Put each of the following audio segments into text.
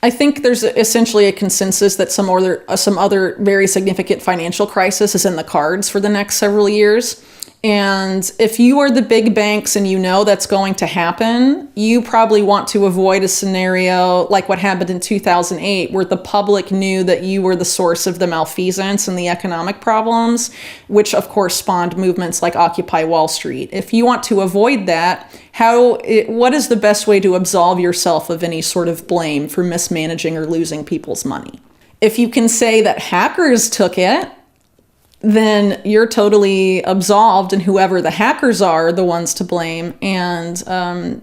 I think there's essentially a consensus that some other very significant financial crisis is in the cards for the next several years. And if you are the big banks and you know that's going to happen, you probably want to avoid a scenario like what happened in 2008, where the public knew that you were the source of the malfeasance and the economic problems, which of course spawned movements like Occupy Wall Street. If you want to avoid that, what is the best way to absolve yourself of any sort of blame for mismanaging or losing people's money? If you can say that hackers took it, then you're totally absolved, and whoever the hackers are the ones to blame. And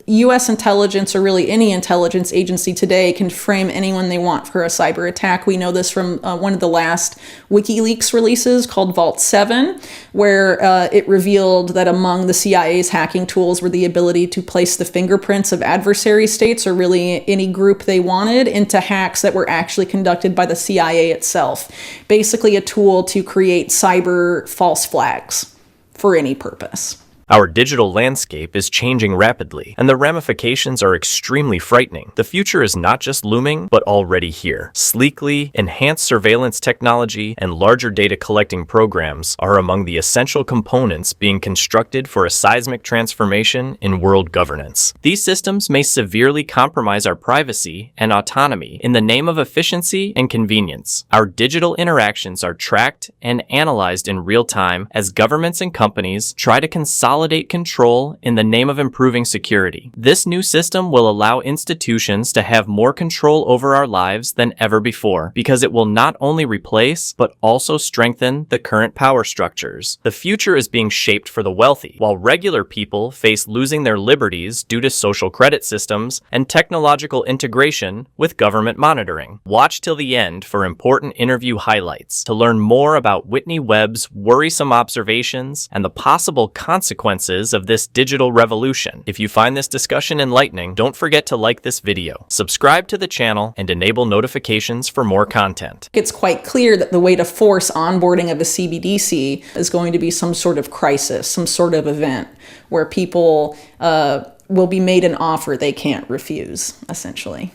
U.S. intelligence, or really any intelligence agency today, can frame anyone they want for a cyber attack. We know this from one of the last WikiLeaks releases called Vault 7, where it revealed that among the CIA's hacking tools were the ability to place the fingerprints of adversary states, or really any group they wanted, into hacks that were actually conducted by the CIA itself. Basically a tool to create cyber false flags for any purpose. Our digital landscape is changing rapidly, and the ramifications are extremely frightening. The future is not just looming, but already here. Sleekly, enhanced surveillance technology and larger data collecting programs are among the essential components being constructed for a seismic transformation in world governance. These systems may severely compromise our privacy and autonomy in the name of efficiency and convenience. Our digital interactions are tracked and analyzed in real time as governments and companies try to consolidate control in the name of improving security. This new system will allow institutions to have more control over our lives than ever before, because it will not only replace, but also strengthen the current power structures. The future is being shaped for the wealthy, while regular people face losing their liberties due to social credit systems and technological integration with government monitoring. Watch till the end for important interview highlights to learn more about Whitney Webb's worrisome observations and the possible consequences of this digital revolution. If you find this discussion enlightening, don't forget to like this video, subscribe to the channel, and enable notifications for more content. It's quite clear that the way to force onboarding of a CBDC is going to be some sort of crisis, some sort of event where people will be made an offer they can't refuse, essentially.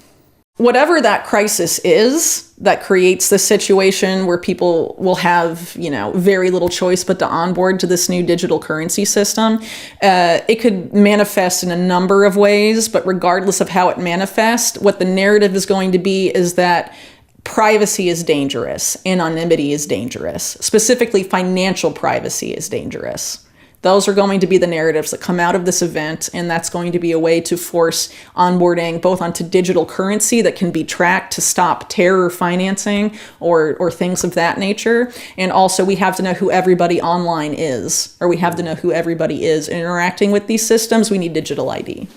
Whatever that crisis is that creates the situation where people will have, very little choice but to onboard to this new digital currency system, it could manifest in a number of ways, but regardless of how it manifests, what the narrative is going to be is that privacy is dangerous, anonymity is dangerous, specifically financial privacy is dangerous. Those are going to be the narratives that come out of this event, and that's going to be a way to force onboarding both onto digital currency that can be tracked to stop terror financing or things of that nature. And also we have to know who everybody online is, or we have to know who everybody is interacting with these systems. We need digital ID.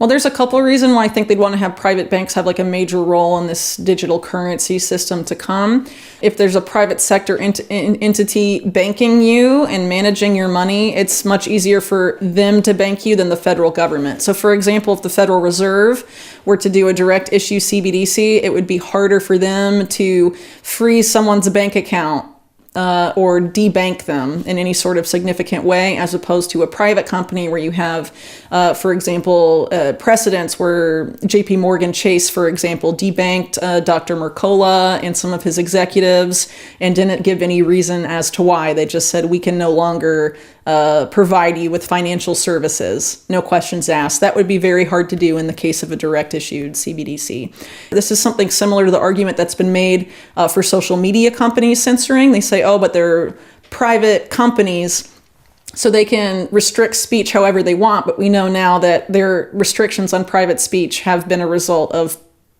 Well, there's a couple of reasons why I think they'd want to have private banks have like a major role in this digital currency system to come. If there's a private sector entity banking you and managing your money, it's much easier for them to bank you than the federal government. So for example, if the Federal Reserve were to do a direct issue CBDC, it would be harder for them to freeze someone's bank account or debank them in any sort of significant way, as opposed to a private company where you have, for example, precedents where JP Morgan Chase, for example, debanked Dr. Mercola and some of his executives and didn't give any reason as to why. They just said, we can no longer provide you with financial services, no questions asked. That would be very hard to do in the case of a direct issued CBDC. This is something similar to the argument that's been made for social media companies censoring. They say, oh, but they're private companies, so they can restrict speech however they want. But we know now that their restrictions on private speech have been a result of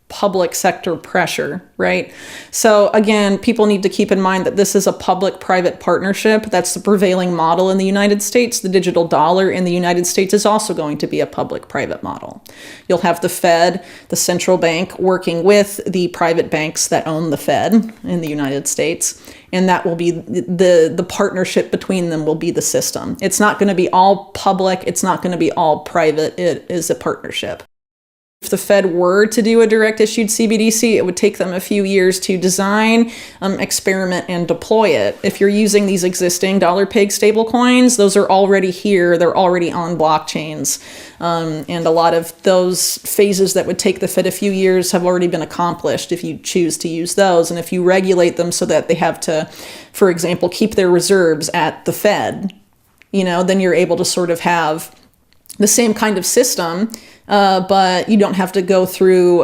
public sector pressure, right? So again, people need to keep in mind that this is a public-private partnership. That's the prevailing model in the United States. The digital dollar in the United States is also going to be a public-private model. You'll have the Fed, the central bank, working with the private banks that own the Fed in the United States, and that will be the partnership between them will be the system. It's not going to be all public. It's not going to be all private. It is a partnership. If the Fed were to do a direct issued CBDC, it would take them a few years to design, experiment, and deploy it. If you're using these existing dollar-peg stablecoins, those are already here. They're already on blockchains. And a lot of those phases that would take the Fed a few years have already been accomplished if you choose to use those. And if you regulate them so that they have to, for example, keep their reserves at the Fed, then you're able to sort of have the same kind of system, but you don't have to go through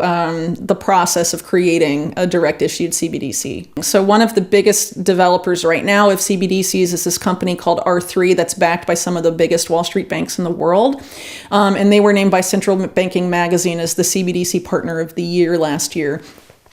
the process of creating a direct issued CBDC. So one of the biggest developers right now of CBDCs is this company called R3 that's backed by some of the biggest Wall Street banks in the world. And they were named by Central Banking Magazine as the CBDC Partner of the Year last year.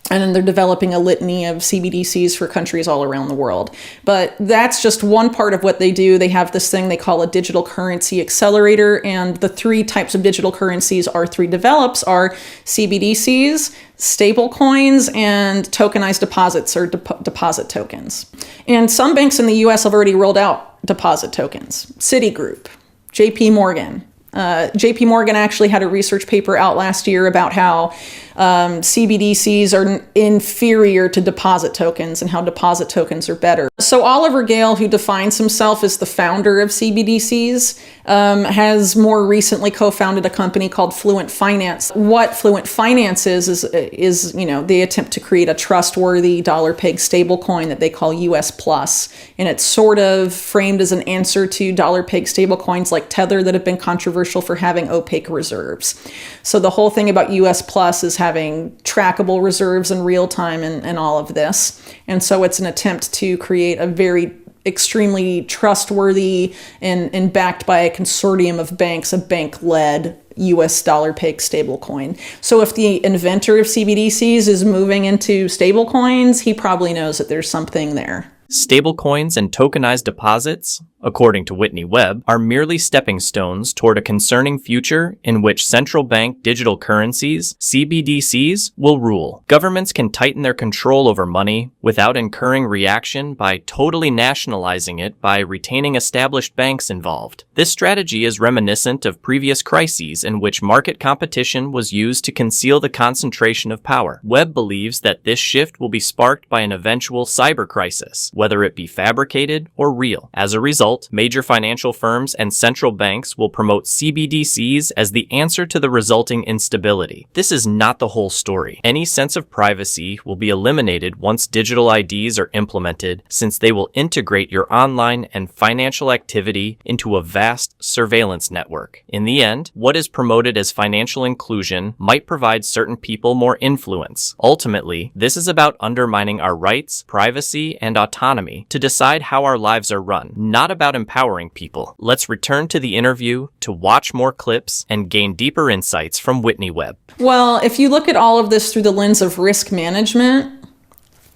And then they're developing a litany of CBDCs for countries all around the world. But that's just one part of what they do. They have this thing they call a digital currency accelerator. And the three types of digital currencies R3 develops are CBDCs, stable coins, and tokenized deposits or deposit tokens. And some banks in the US have already rolled out deposit tokens. Citigroup, JP Morgan. JP Morgan actually had a research paper out last year about how CBDCs are inferior to deposit tokens and how deposit tokens are better. So Oliver Gale, who defines himself as the founder of CBDCs, has more recently co-founded a company called Fluent Finance. What Fluent Finance is they attempt to create a trustworthy dollar-peg stablecoin that they call US Plus. And it's sort of framed as an answer to dollar-peg stablecoins like Tether that have been controversial for having opaque reserves. So the whole thing about US Plus is having trackable reserves in real time and all of this. And so it's an attempt to create a very extremely trustworthy and backed by a consortium of banks, a bank-led US dollar-peg stablecoin. So if the inventor of CBDCs is moving into stablecoins, he probably knows that there's something there. Stablecoins and tokenized deposits, according to Whitney Webb, are merely stepping stones toward a concerning future in which central bank digital currencies, CBDCs, will rule. Governments can tighten their control over money without incurring reaction by totally nationalizing it by retaining established banks involved. This strategy is reminiscent of previous crises in which market competition was used to conceal the concentration of power. Webb believes that this shift will be sparked by an eventual cyber crisis, whether it be fabricated or real. As a result, major financial firms and central banks will promote CBDCs as the answer to the resulting instability. This is not the whole story. Any sense of privacy will be eliminated once digital IDs are implemented, since they will integrate your online and financial activity into a vast surveillance network. In the end, what is promoted as financial inclusion might provide certain people more influence. Ultimately, this is about undermining our rights, privacy, and autonomy to decide how our lives are run, not about empowering people. Let's return to the interview to watch more clips and gain deeper insights from Whitney Webb. Well, if you look at all of this through the lens of risk management,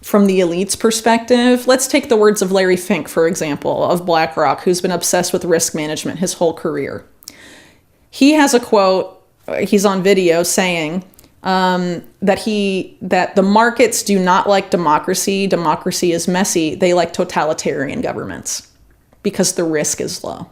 from the elite's perspective, let's take the words of Larry Fink, for example, of BlackRock, who's been obsessed with risk management his whole career. He has a quote, he's on video saying, that the markets do not like democracy. Democracy is messy. They like totalitarian governments because the risk is low.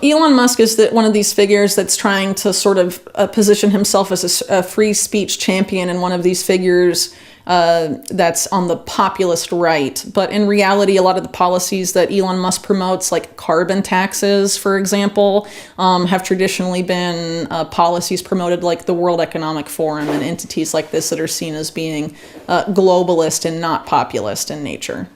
Elon Musk is one of these figures that's trying to sort of position himself as a free speech champion, and one of these figures that's on the populist right. But in reality, a lot of the policies that Elon Musk promotes, like carbon taxes, for example, have traditionally been policies promoted like the World Economic Forum and entities like this that are seen as being globalist and not populist in nature.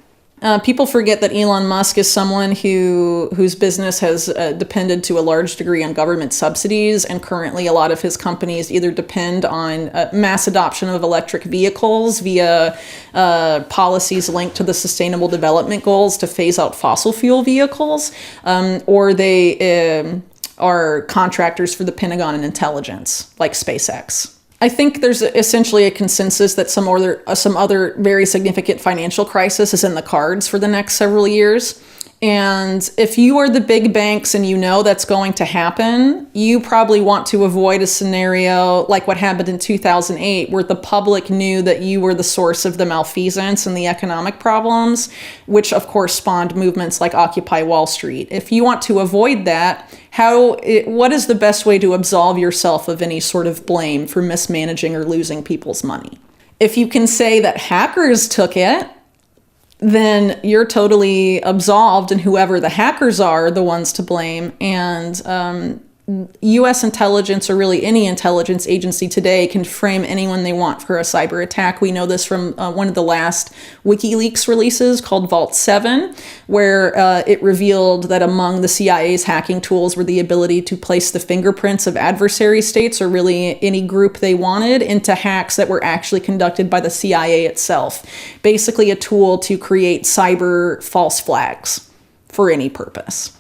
People forget that Elon Musk is someone whose business has depended to a large degree on government subsidies, and currently a lot of his companies either depend on mass adoption of electric vehicles via policies linked to the Sustainable Development Goals to phase out fossil fuel vehicles, or they are contractors for the Pentagon and intelligence, like SpaceX. I think there's essentially a consensus that some other very significant financial crisis is in the cards for the next several years. And if you are the big banks and you know that's going to happen, you probably want to avoid a scenario like what happened in 2008, where the public knew that you were the source of the malfeasance and the economic problems, which of course spawned movements like Occupy Wall Street. If you want to avoid that, what is the best way to absolve yourself of any sort of blame for mismanaging or losing people's money? If you can say that hackers took it, then you're totally absolved, and whoever the hackers are the ones to blame. And U.S. intelligence, or really any intelligence agency today, can frame anyone they want for a cyber attack. We know this from one of the last WikiLeaks releases called Vault 7, where it revealed that among the CIA's hacking tools were the ability to place the fingerprints of adversary states, or really any group they wanted, into hacks that were actually conducted by the CIA itself. Basically a tool to create cyber false flags for any purpose.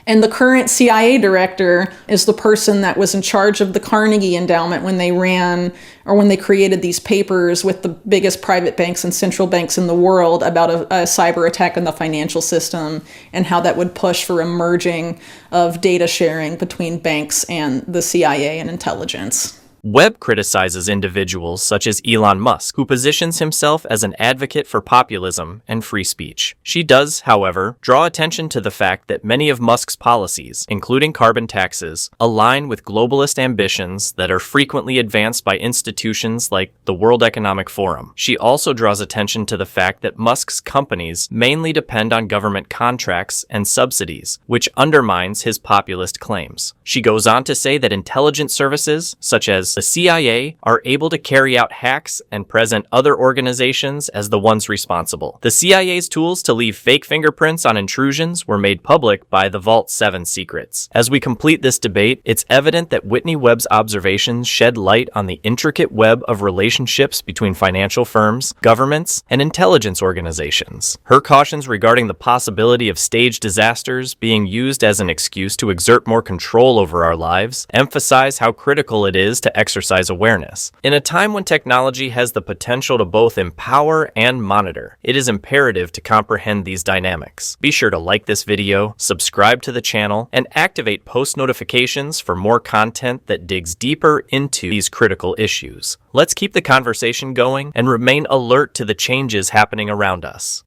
And the current CIA director is the person that was in charge of the Carnegie Endowment when they created these papers with the biggest private banks and central banks in the world about a cyber attack on the financial system, and how that would push for a merging of data sharing between banks and the CIA and intelligence. Webb criticizes individuals such as Elon Musk, who positions himself as an advocate for populism and free speech. She does, however, draw attention to the fact that many of Musk's policies, including carbon taxes, align with globalist ambitions that are frequently advanced by institutions like the World Economic Forum. She also draws attention to the fact that Musk's companies mainly depend on government contracts and subsidies, which undermines his populist claims. She goes on to say that intelligence services, such as the CIA, are able to carry out hacks and present other organizations as the ones responsible. The CIA's tools to leave fake fingerprints on intrusions were made public by the Vault 7 secrets. As we complete this debate, it's evident that Whitney Webb's observations shed light on the intricate web of relationships between financial firms, governments, and intelligence organizations. Her cautions regarding the possibility of staged disasters being used as an excuse to exert more control over our lives emphasize how critical it is to exercise awareness. In a time when technology has the potential to both empower and monitor, it is imperative to comprehend these dynamics. Be sure to like this video, subscribe to the channel, and activate post notifications for more content that digs deeper into these critical issues. Let's keep the conversation going and remain alert to the changes happening around us.